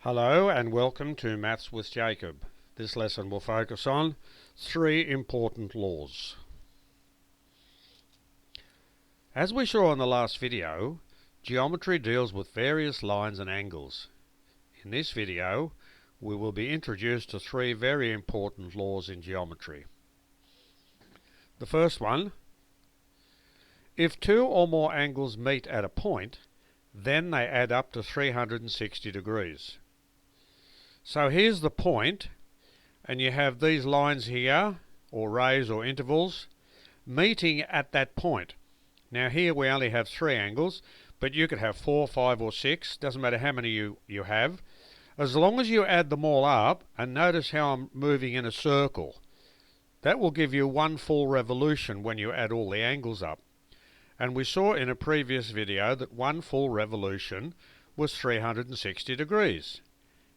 Hello and welcome to Maths with Jacob. This lesson will focus on three important laws. As we saw in the last video, geometry deals with various lines and angles. In this video, we will be introduced to three very important laws in geometry. The first one: if two or more angles meet at a point, then they add up to 360 degrees. So here's the point, and you have these lines here, or rays or intervals, meeting at that point. Now here we only have three angles, but you could have 4, 5 or 6, doesn't matter how many you have. As long as you add them all up, and notice how I'm moving in a circle, that will give you one full revolution when you add all the angles up. And we saw in a previous video that one full revolution was 360 degrees.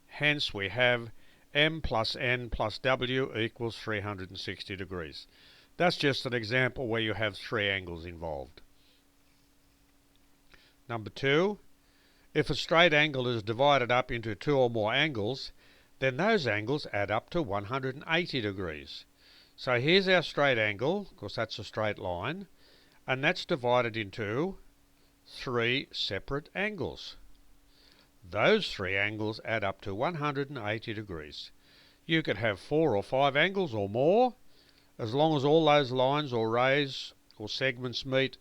Hence we have m plus n plus w equals 360 degrees. That's just an example where you have three angles involved. Number two, if a straight angle is divided up into two or more angles, then those angles add up to 180 degrees. So here's our straight angle, of course that's a straight line, and that's divided into three separate angles. Those three angles add up to 180 degrees. You could have 4 or 5 angles or more, as long as all those lines or rays or segments meet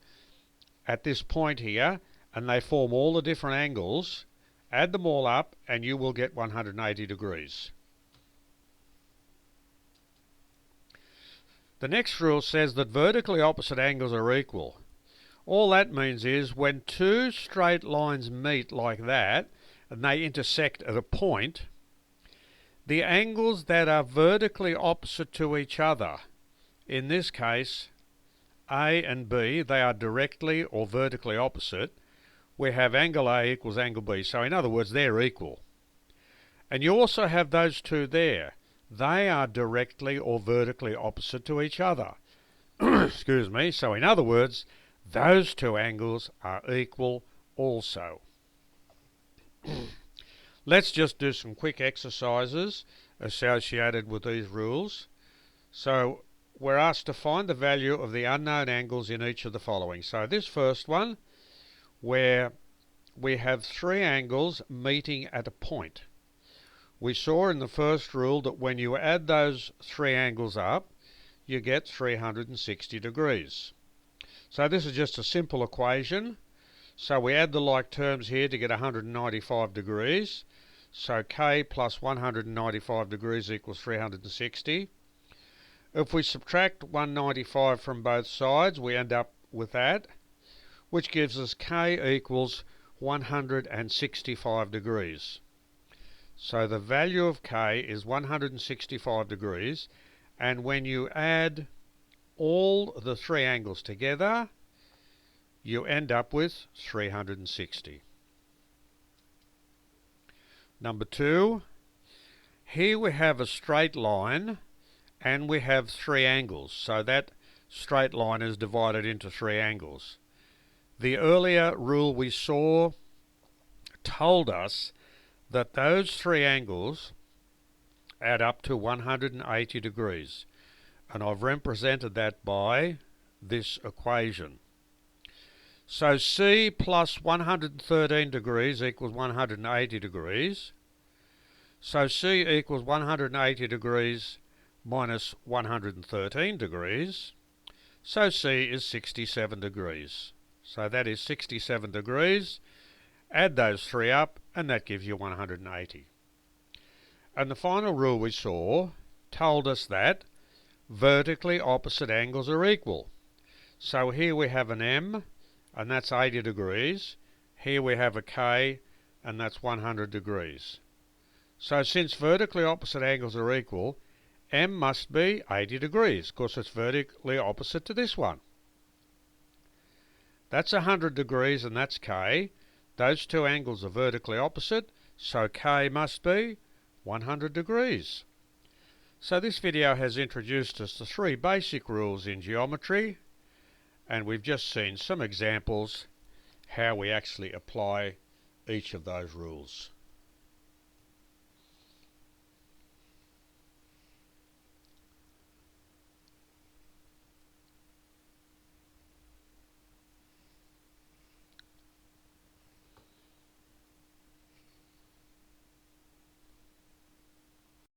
at this point here, and they form all the different angles. Add them all up and you will get 180 degrees. The next rule says that vertically opposite angles are equal. All that means is when two straight lines meet like that, and they intersect at a point, the angles that are vertically opposite to each other, in this case A and B, they are directly or vertically opposite. We have angle A equals angle B, so in other words they're equal. And you also have those two there. They are directly or vertically opposite to each other. Excuse me. So in other words, those two angles are equal also. Let's just do some quick exercises associated with these rules. So we're asked to find the value of the unknown angles in each of the following. So this first one, where we have three angles meeting at a point. We saw in the first rule that when you add those three angles up, you get 360 degrees. So this is just a simple equation. So we add the like terms here to get 195 degrees. So k plus 195 degrees equals 360. If we subtract 195 from both sides, we end up with that, which gives us k equals 165 degrees. So the value of k is 165 degrees, and when you add all the three angles together, you end up with 360. Number two, here we have a straight line and we have three angles, so that straight line is divided into three angles. The earlier rule we saw told us that those three angles add up to 180 degrees, and I've represented that by this equation. So C plus 113 degrees equals 180 degrees. So C equals 180 degrees minus 113 degrees. So C is 67 degrees. So that is 67 degrees. Add those three up and that gives you 180. And the final rule we saw told us that vertically opposite angles are equal. So here we have an M, and that's 80 degrees. Here we have a K, and that's 100 degrees. So since vertically opposite angles are equal, M must be 80 degrees, because it's vertically opposite to this one. That's 100 degrees, and that's K. Those two angles are vertically opposite, so K must be 100 degrees. So this video has introduced us to three basic rules in geometry, and we've just seen some examples how we actually apply each of those rules.